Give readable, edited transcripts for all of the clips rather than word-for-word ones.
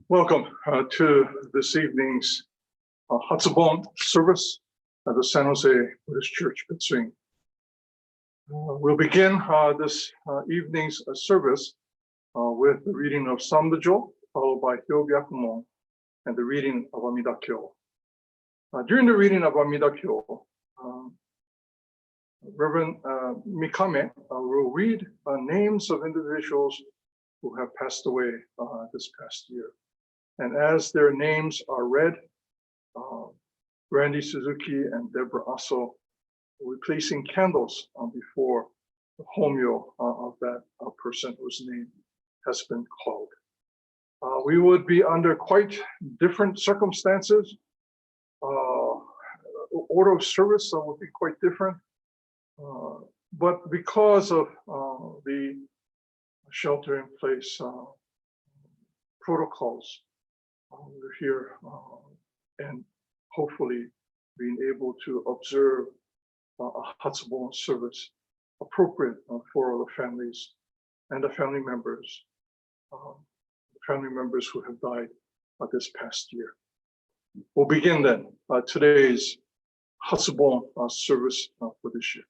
Welcome to this evening's Hatsubon Service at the San Jose Buddhist Church, Betsuin. We'll begin this evening's service with the reading of Sambujo, followed by Hyobyakumon, and the reading of Amida Kyo. During the reading of Amida Kyo, Reverend Mikame will read names of individuals who have passed away this past year. And as their names are read, Randy Suzuki and Deborah Aso will be placing candles before the homyo of that person whose name has been called. We would be under quite different circumstances. Order of service would be quite different. But because of the shelter-in-place protocols, we're here and hopefully being able to observe a Hatsubon service appropriate for the families and the family members who have died this past year. We'll begin then today's Hatsubon service for this year.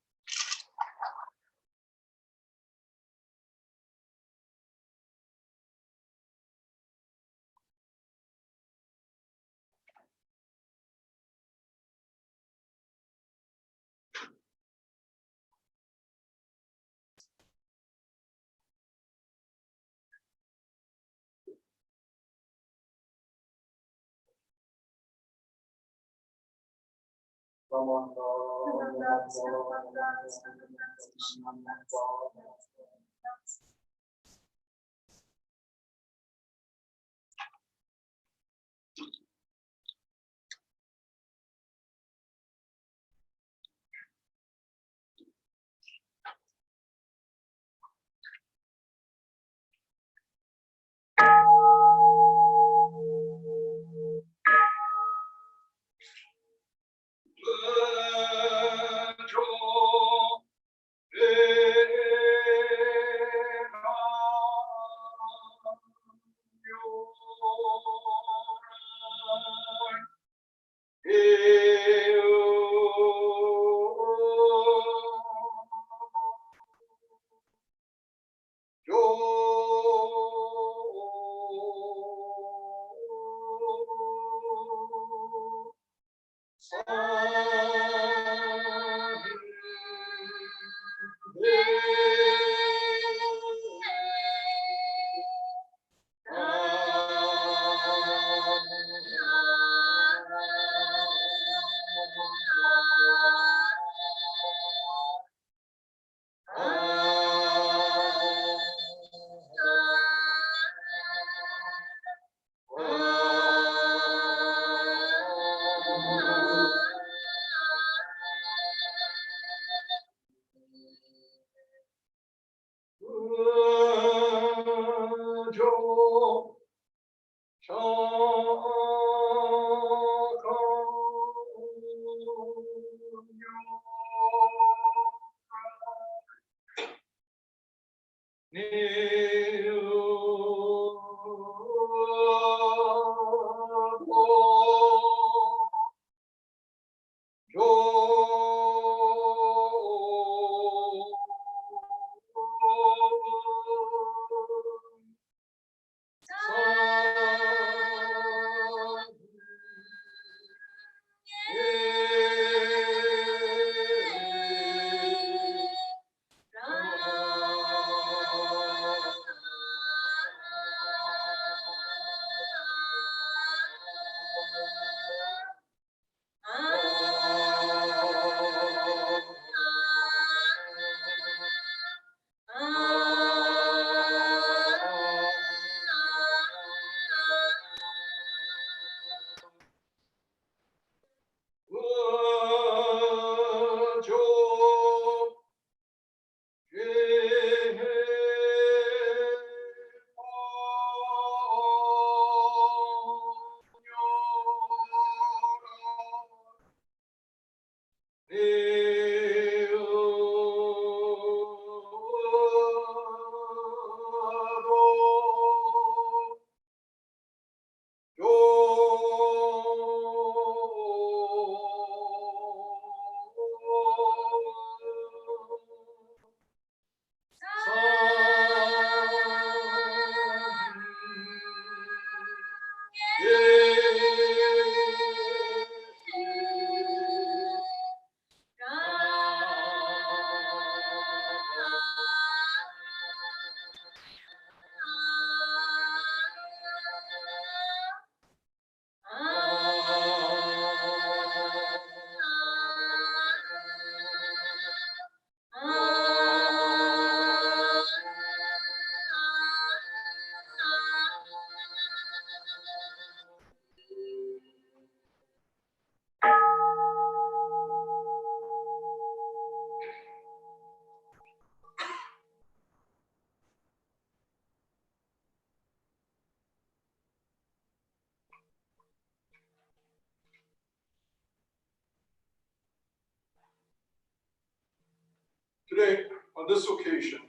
Today, on this occasion,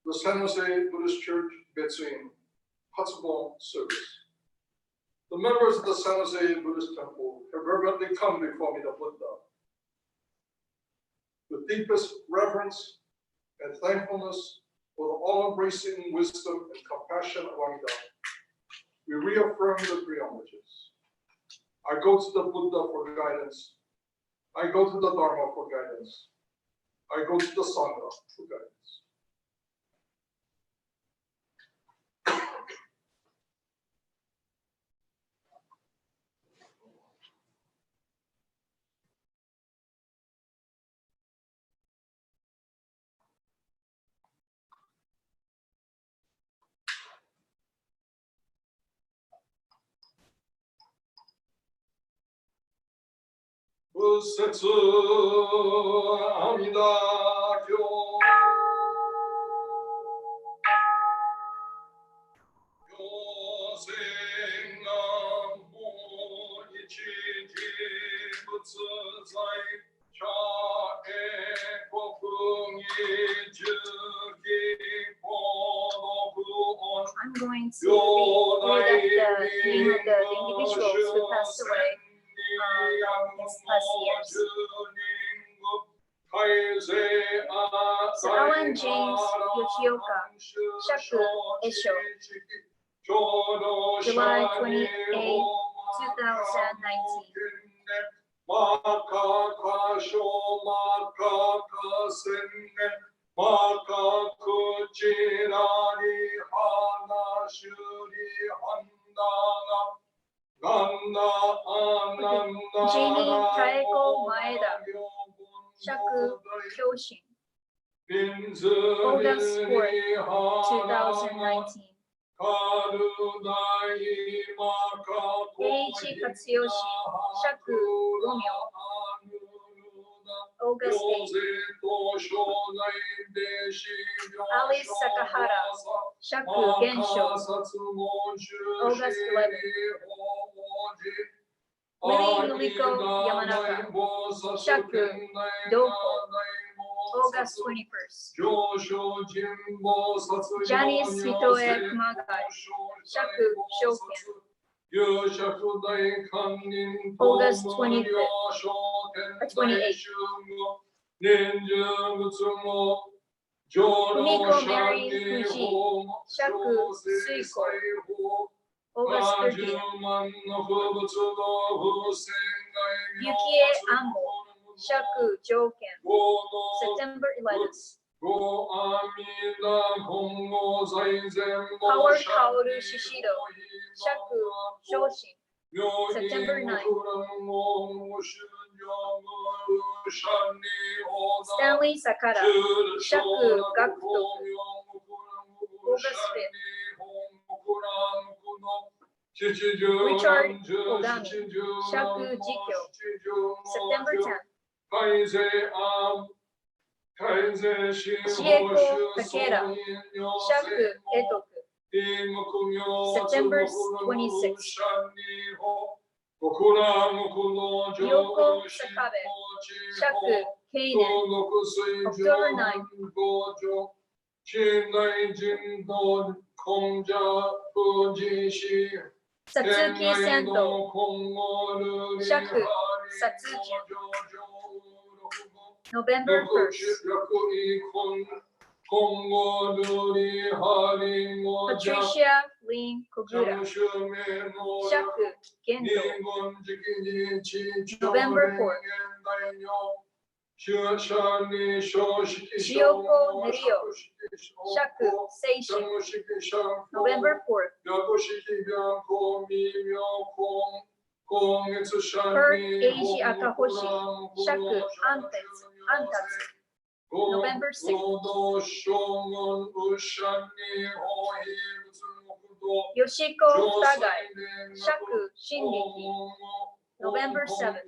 the San Jose Buddhist Church, Betsuin, Hatsubon Service. The members of the San Jose Buddhist Temple have reverently come before me, the Buddha, with deepest reverence and thankfulness for the all-embracing wisdom and compassion of Amida. We reaffirm the three homages. I go to the Buddha for guidance. I go to the Dharma for guidance. I go to the Sangha for guidance. Busetsu Amida Kyo Yosen Nampo Ichiji Butsu Zai Cha E Kokungi Juki Ponoku On. I'm going to read up the name of the individuals who passed away these past years. So Alan James Yoshioka, Shaku Esho, July 28, 2019. Jyly Taeko Maeda, Shaku Kyoshin, August 4th, 2019. Eiji Katsuyoshi, Shaku Romeo, August 8th. Alice Sakahara, Shaku Gensho, August 11th. Lily Yuliko Yamanaka, Shaku Doko, August 21st. Janice Hitoe Kumagai, Shaku Shoken. August 25th, 28th. Kumiko Mary Fuji, Shaku Suiko. August 30th. Yukie Ambo, Shaku Joken. September 11th. Howard Kaoru Shishido, Shaku Shoshin. September 9th. Stanley Sakara, Shaku Gakutoku. August 5th. Richard Ogami, Shaku Jikyo. September 10th. Shieko Takeda, Shaku Etoku. September 26th. Yoko Sakabe, Shaku Keinen. October 9th. Satsuki Sento, Shaku Satsuki. November 1st. Patricia Lynn Kogura, Shaku Gendo. November 4th. Shiyoko Nerio, Shaku Seishin. November 4th. Kurt Eiji Akahoshi, Shaku Antatsu. November 6th. Yoshiko Tagai, Shaku Shinriki. November 7th.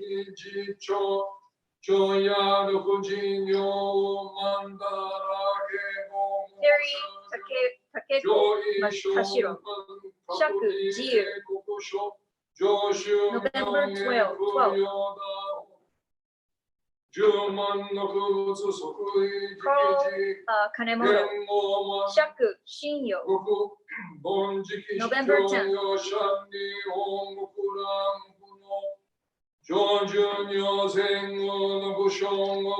Terry Takeko Tashiro, Shaku Jiyu. November 12th. Carl Kanemoto, Shaku Shinyo. November 10th.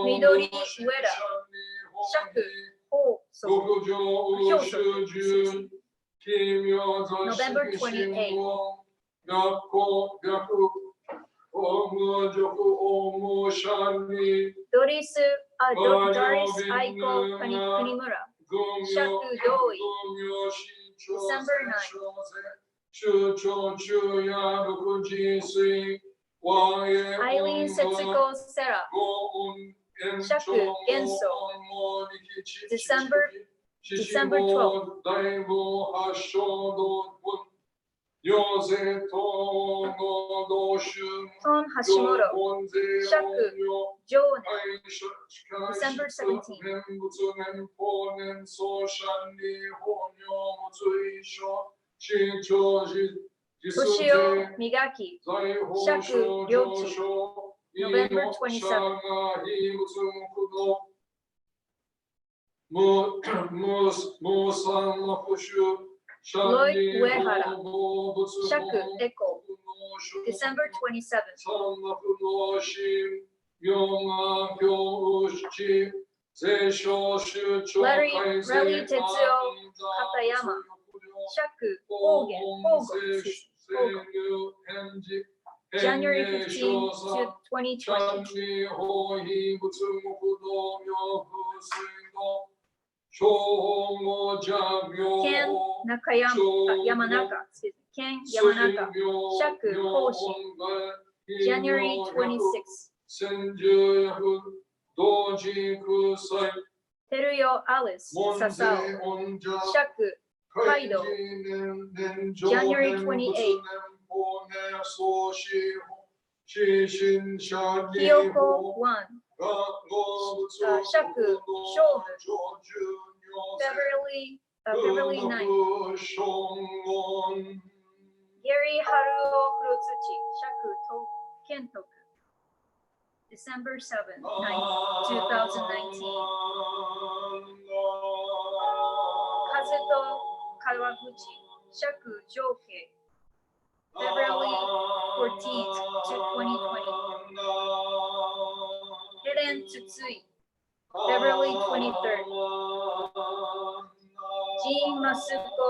Midori Ueda, Shaku Hyosoku. November 28th. Doris Aiko Kunimura, Shaku Doi. December 9th. Eileen Setsuko Sera, Shaku Genso. December 12th. Ton Hashimoto, Shaku Jonen. December 17th. Toshio Migaki, Shaku Ryochi. November 27th. Lloyd Uehara, Shaku Eko. December 27th. Larry Tetsuo Katayama, Shaku Hogo. January 15 to 2020. Ken Yamanaka, Ken Yamanaka, Shaku Hoshin. January 26th. Teruyo Alice Sasao, Shaku Kaido. January 28th. Hiyoko Wan, Shaku Shomu. Beverly 9th. Gary Haruo Kurotsuchi, Shaku Kentoku. December 7th, 2019. Kazuto Kawaguchi, Shaku Joukei, February 14th to 2020. Hiren Tsutsui, February 23rd. Jin Masuko,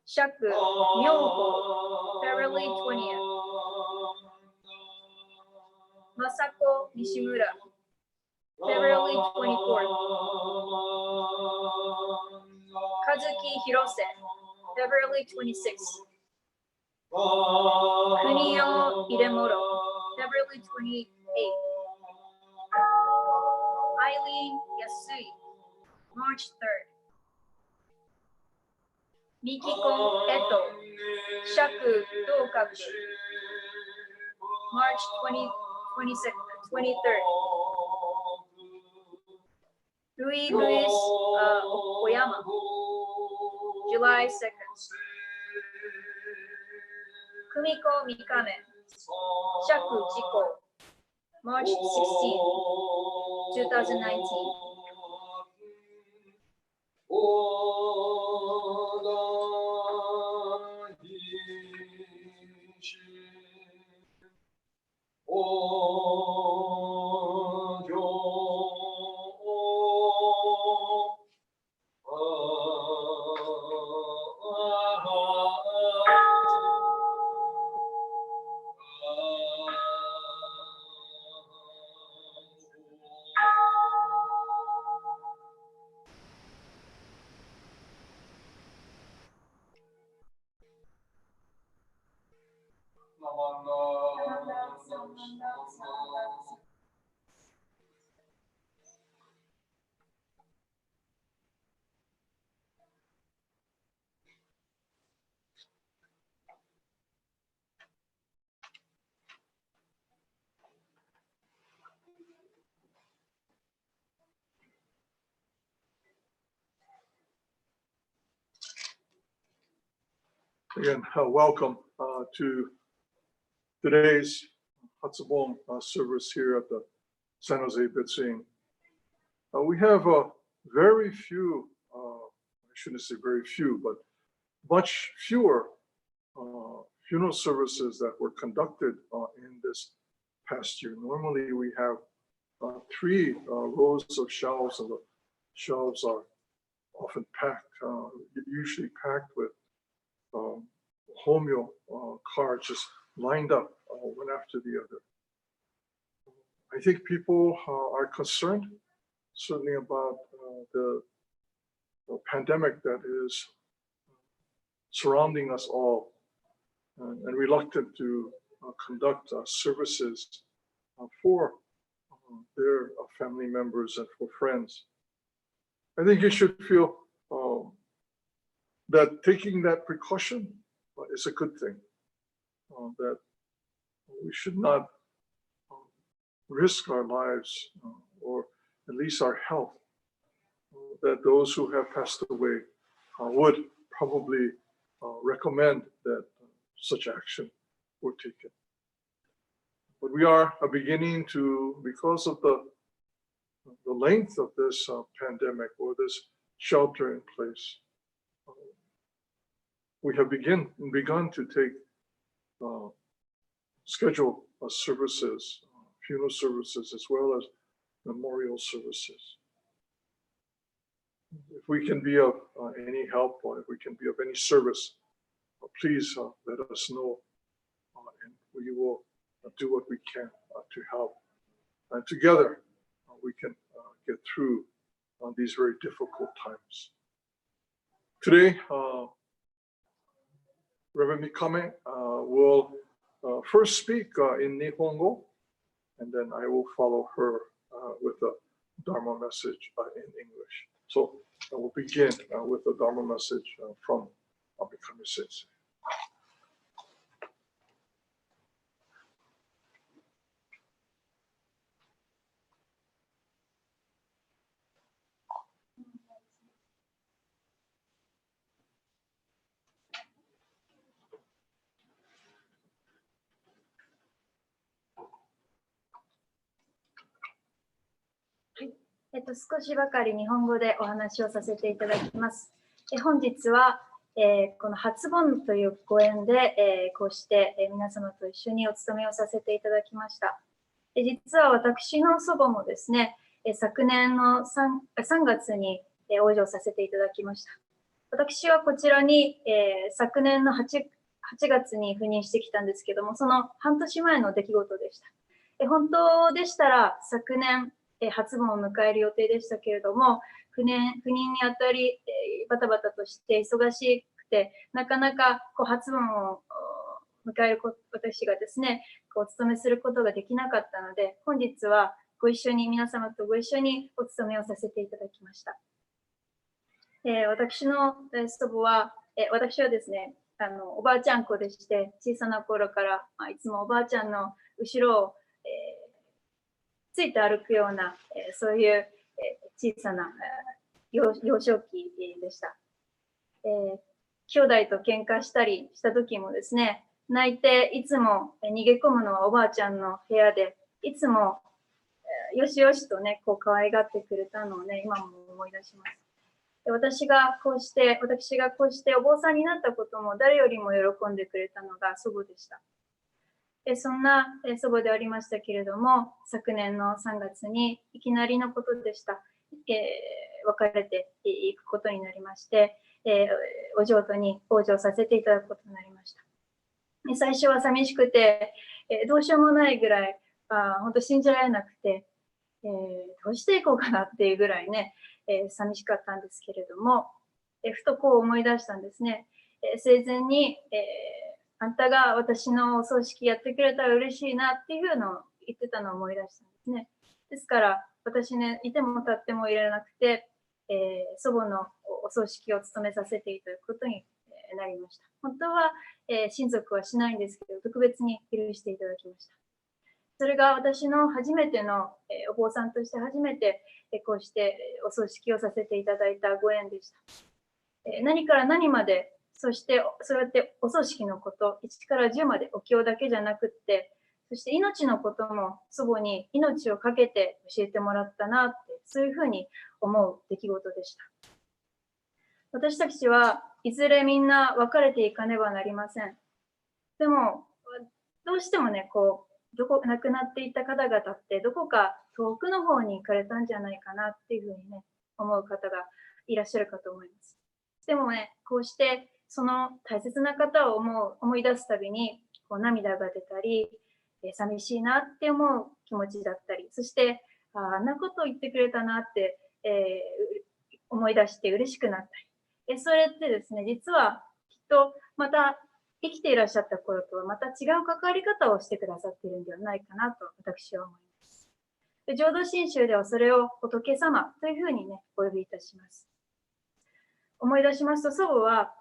Shaku Myoho, February 20th. Masako Nishimura, February 24th. Kazuki Hirose, February 26th. Kunio Hidemoro, February 28th. Eileen Yasui, March 3rd. Mikiko Eto, Shaku Dokaku, March 23rd. Louis Oyama, July 2nd. Kumiko Mikame, Shaku Jiko, March 16th, 2019. Again, welcome to today's Hatsubon service here at the San Jose Betsuin. We have very few, I shouldn't say very few, but much fewer funeral services that were conducted in this past year. Normally we have 3 rows of shelves, and the shelves are often packed, usually packed with homeo cards just lined up one after the other. I think people are concerned certainly about the pandemic that is surrounding us all, and reluctant to conduct services for their family members and for friends. I think you should feel that taking that precaution is a good thing, that we should not risk our lives or at least our health, that those who have passed away would probably recommend that such action were taken. But we are beginning to, because of the length of this pandemic or this shelter in place, we have begun to take schedule services, funeral services, as well as memorial services. If we can be of any help, or if we can be of any service, please let us know, and we will do what we can to help. And together, we can get through these very difficult times. Today, Reverend Mikame will first speak in Nihongo, and then I will follow her with a Dharma message in English. So I will begin with a Dharma message from Mikame Sensei. 少しばかり日本語でお話をさせていただきます。本日は、この初盆というご縁で、こうして、皆様と一緒にお勤めをさせていただきました。実は私の祖母もですね、昨年の 3月に往生させていただきました。私はこちらに、昨年の 8月に赴任してきたんですけども、その半年前の出来事でした。本当でしたら昨年、初盆を迎える予定でしたけれども、赴任にあたり、バタバタとして忙しくて、なかなか初盆を迎える私がですね、お勤めすることができなかったので、本日は皆様とご一緒にお勤めをさせていただきました。私の祖母は、私はですね、おばあちゃん子でして、小さな頃から、いつもおばあちゃんの後ろを、ついて歩くような、そういう、小さな、幼少期でした。兄弟と喧嘩したりした時もですね、泣いていつも逃げ込むのはおばあちゃんの部屋で、いつもよしよしとね、可愛がってくれたのをね、今も思い出します。私がこうしてお坊さんになったことも誰よりも喜んでくれたのが祖母でした。そんな祖母でありましたけれども、昨年の3月にいきなりのことでした。別れていくことになりまして、お浄土に往生させていただくことになりました。最初は寂しくて、どうしようもないぐらい、本当信じられなくて、どうしていこうかなっていうぐらいね、寂しかったんですけれども、ふと思い出したんですね。生前に、あんたが私のお葬式やってくれたら嬉しいなっていうのを言ってたのを思い出したんですね。ですから私ね、いても立ってもいられなくて、祖母のお葬式を務めさせていただくことになりました。本当は、親族はしないんですけど、特別に許していただきました。それが私の初めての、お坊さんとして初めて、こうしてお葬式をさせていただいたご縁でした。何から何まで、そしてそうやってお葬式のこと、1から10までお経だけじゃなくって、そして命のことも祖母に命をかけて教えてもらったなって、そういうふうに思う出来事でした。私たちはいずれみんな別れていかねばなりません。でも、どうしてもね、亡くなっていった方々ってどこか遠くの方に行かれたんじゃないかなっていうふうにね、思う方がいらっしゃるかと思います。でもね、こうしてその大切な方を思い出すたびに涙が出たり、寂しいなって思う気持ちだったり、そしてあんなことを言ってくれたなって、思い出して嬉しくなったり、それってですね、実はきっとまた生きていらっしゃった頃とはまた違う関わり方をしてくださっているんではないかなと私は思います。浄土真宗ではそれを仏様というふうにね、お呼びいたします。思い出しますと、祖母は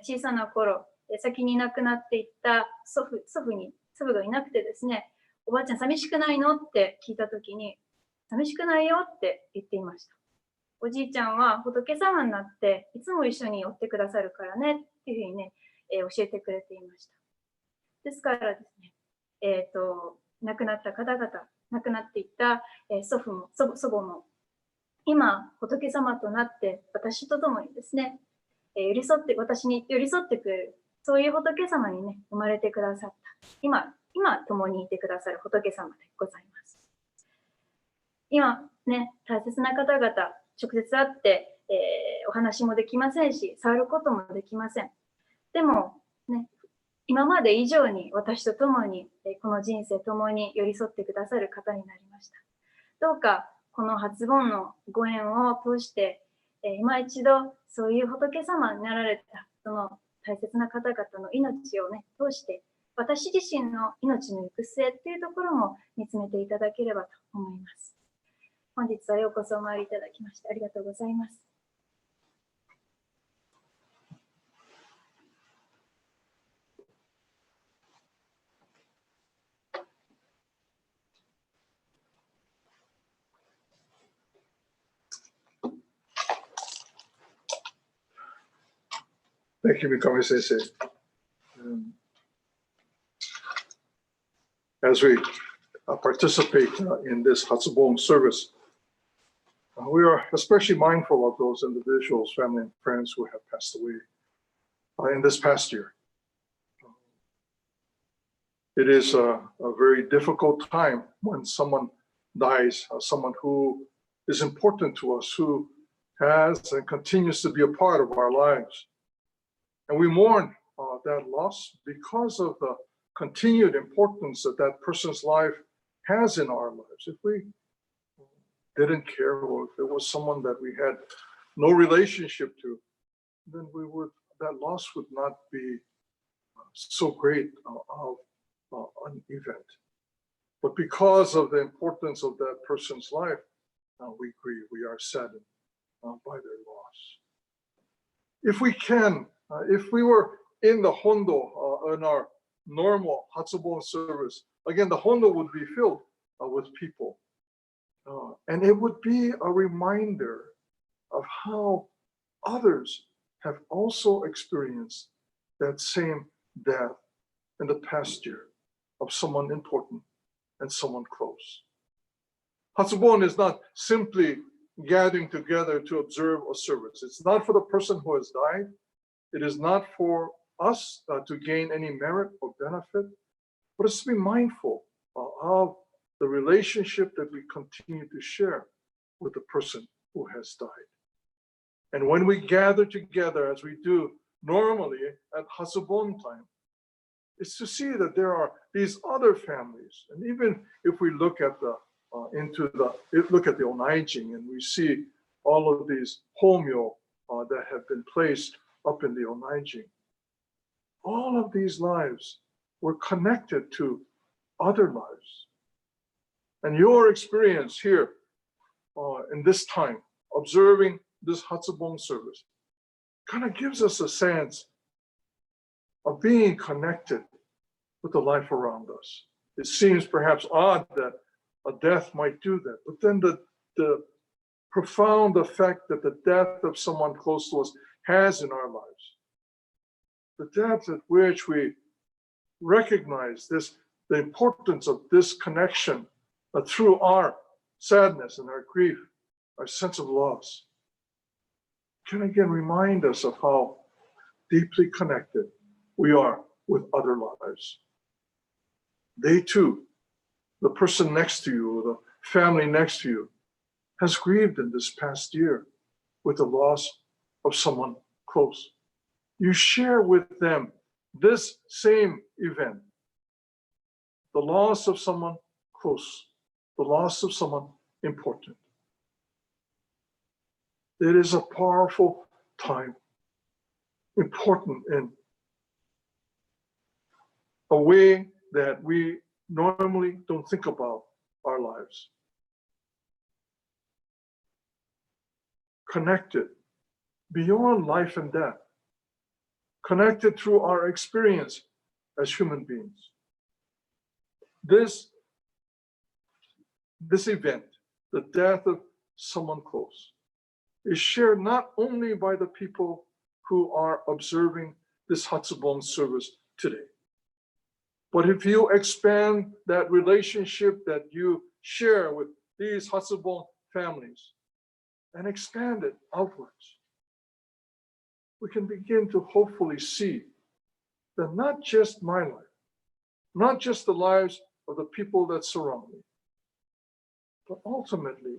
小さな頃、先に亡くなっていった祖父がいなくてですね、おばあちゃん寂しくないのって聞いたときに、寂しくないよって言っていました。おじいちゃんは仏様になっていつも一緒におってくださるからねっていうふうにね、教えてくれていました。ですからですね、亡くなった方々、亡くなっていった、祖母も今仏様となって私と共にですね、私に寄り添ってくれる、そういう仏様にね、生まれてくださった、今共にいてくださる仏様でございます。今ね、大切な方々直接会って、お話もできませんし、触ることもできません。でもね、今まで以上に私と共にこの人生共に寄り添ってくださる方になりました。どうかこの初盆のご縁を通して、今一度そういう仏様になられたその大切な方々の命をね、通して私自身の命の行く末っていうところも見つめていただければと思います。本日はようこそお参りいただきましてありがとうございます。Thank you, Mikame Sensei. As we participate in this Hatsubon service, We are especially mindful of those individuals, family, and friends who have passed away in this past year. It is a very difficult time when someone dies, someone who is important to us, who has and continues to be a part of our lives. And we mourn that loss because of the continued importance that that person's life has in our lives. If we didn't care, or if it was someone that we had no relationship to, then that loss would not be so great of an event. But because of the importance of that person's life, we grieve, we are saddened by their loss. If we can, if we were in the Hondo, in our normal Hatsubon service, again, the Hondo would be filled with people. And it would be a reminder of how others have also experienced that same death in the past year of someone important and someone close. Hatsubon is not simply gathering together to observe a service. It's not for the person who has died. It is not for us to gain any merit or benefit, but it's to be mindful of the relationship that we continue to share with the person who has died. And when we gather together, as we do normally at Hatsubon time, it's to see that there are these other families. And even if we look at the onaijin, and we see all of these homyo that have been placed up in the onaijin, all of these lives were connected to other lives. And your experience here in this time, observing this Hatsubon service, kind of gives us a sense of being connected with the life around us. It seems perhaps odd that a death might do that, but then the profound effect that the death of someone close to us has in our lives, the depth at which we recognize the importance of this connection through our sadness and our grief, our sense of loss, can again remind us of how deeply connected we are with other lives. They too, the person next to you, or the family next to you, has grieved in this past year with the loss of someone close. You share with them this same event, the loss of someone close, the loss of someone important. It is a powerful time, important in a way that we normally don't think about our lives. Connected beyond life and death, connected through our experience as human beings. This event, the death of someone close, is shared not only by the people who are observing this Hatsubon service today, but if you expand that relationship that you share with these Hatsubon families and expand it outwards, we can begin to hopefully see that not just my life, not just the lives of the people that surround me, but ultimately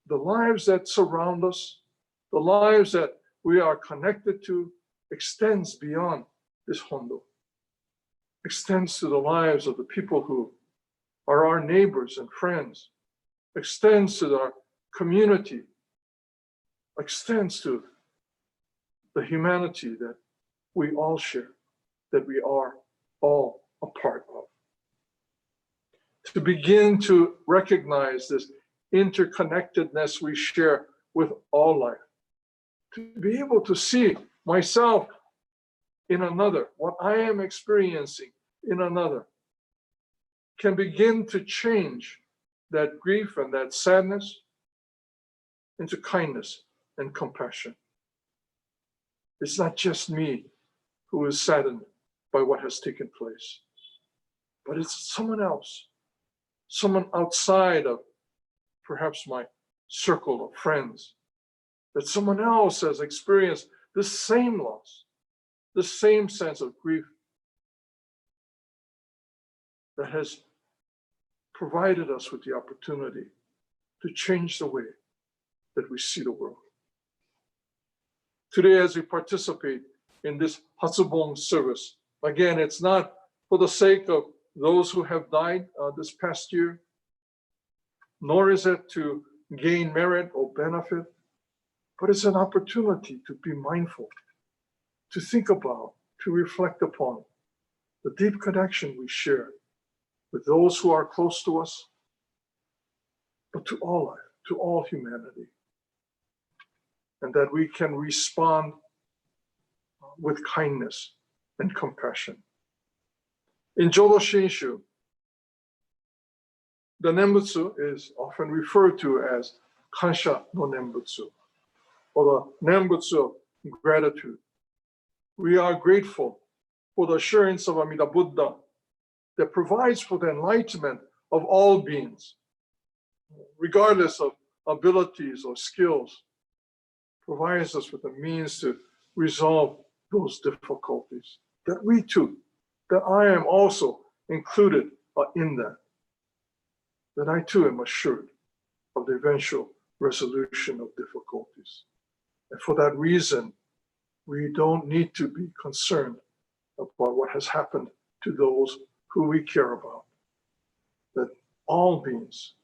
the lives that surround us, the lives that we are connected to, extends beyond this Hondo, extends to the lives of the people who are our neighbors and friends, extends to our community, extends to the humanity that we all share, that we are all a part of. To begin to recognize this interconnectedness we share with all life, to be able to see myself in another, what I am experiencing in another, can begin to change that grief and that sadness into kindness and compassion. It's not just me who is saddened by what has taken place, but it's someone else, someone outside of perhaps my circle of friends, that someone else has experienced the same loss, the same sense of grief that has provided us with the opportunity to change the way that we see the world. Today, as we participate in this Hatsubon service, again, it's not for the sake of those who have died this past year, nor is it to gain merit or benefit, but it's an opportunity to be mindful, to think about, to reflect upon the deep connection we share with those who are close to us, but to all life, to all humanity, and that we can respond with kindness and compassion. In Jodo Shinshu, the Nenbutsu is often referred to as Kansha no Nenbutsu, or the Nenbutsu of gratitude. We are grateful for the assurance of Amida Buddha that provides for the enlightenment of all beings, regardless of abilities or skills, provides us with the means to resolve those difficulties. That we too, that I am also included in that. That I too am assured of the eventual resolution of difficulties. And for that reason, we don't need to be concerned about what has happened to those who we care about. That all beings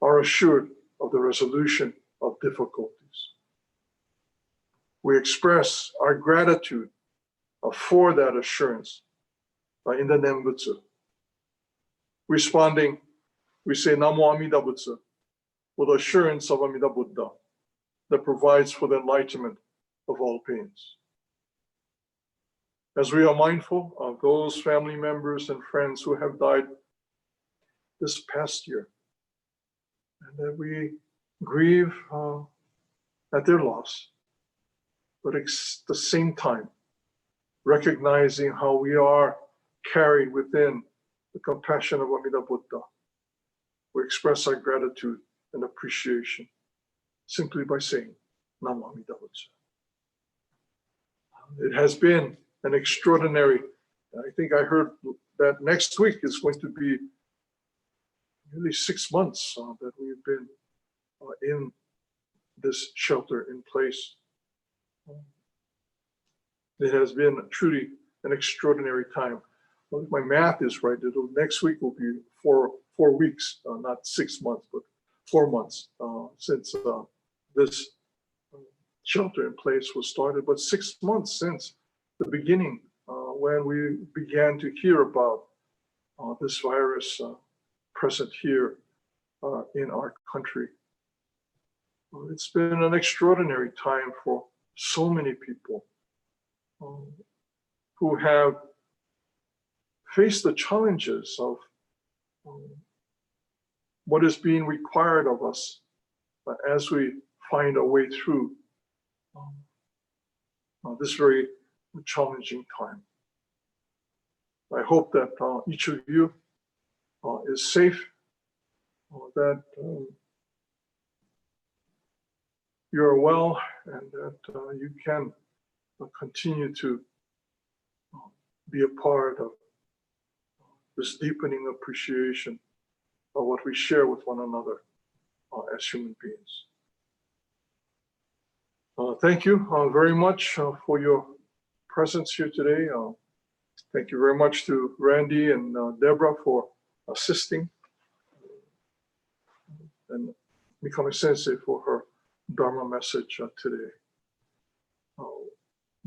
are assured of the resolution of difficulties. We express our gratitude for that assurance in the Nenbutsu. Responding, we say Namo Amida Butsu, with assurance of Amida Buddha that provides for the enlightenment of all beings. As we are mindful of those family members and friends who have died this past year, and that we grieve at their loss, but at the same time, recognizing how we are carried within the compassion of Amida Buddha, we express our gratitude and appreciation simply by saying Namo Amida Butsu. It has been an extraordinary, I think I heard that next week is going to be nearly 6 months that we've been in this shelter in place. It has been truly an extraordinary time. Well, if my math is right, next week will be four weeks, not 6 months, but 4 months since this shelter in place was started, but 6 months since the beginning when we began to hear about this virus present here in our country. It's been an extraordinary time for so many people who have faced the challenges of what is being required of us as we find a way through this very challenging time. I hope that each of you is safe, that you're well, and that you can continue to be a part of this deepening appreciation of what we share with one another as human beings. Thank you very much for your presence here today. Thank you very much to Randy and Deborah for assisting, and Mikame Sensei for her Dharma message today.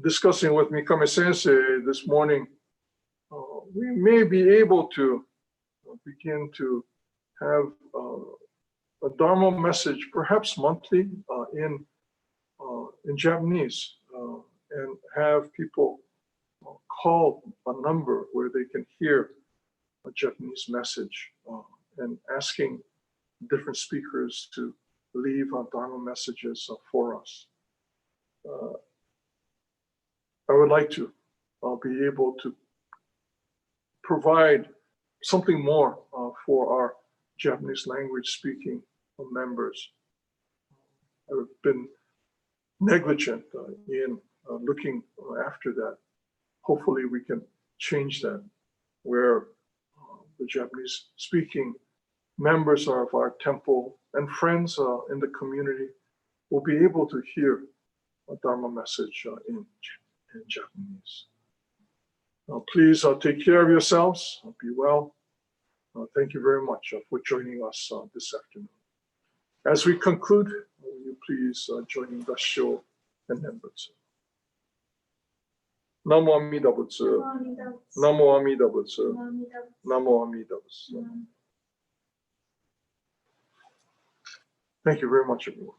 Discussing with Mikame Sensei this morning, we may be able to begin to have a Dharma message, perhaps monthly, in Japanese, and have people call a number where they can hear a Japanese message, and asking different speakers to leave Dharma messages for us. I would like to be able to provide something more for our Japanese language speaking members have been negligent in looking after that. Hopefully we can change that, where the Japanese speaking members of our temple and friends in the community will be able to hear a Dharma message in Japanese. Please take care of yourselves. Be well. Thank you very much for joining us this afternoon. As we conclude, will you please join in Dassho and Nenbutsu. Namo Amida Butsu. Namo Amida Butsu. Namo Amida Butsu. Thank you very much, everyone.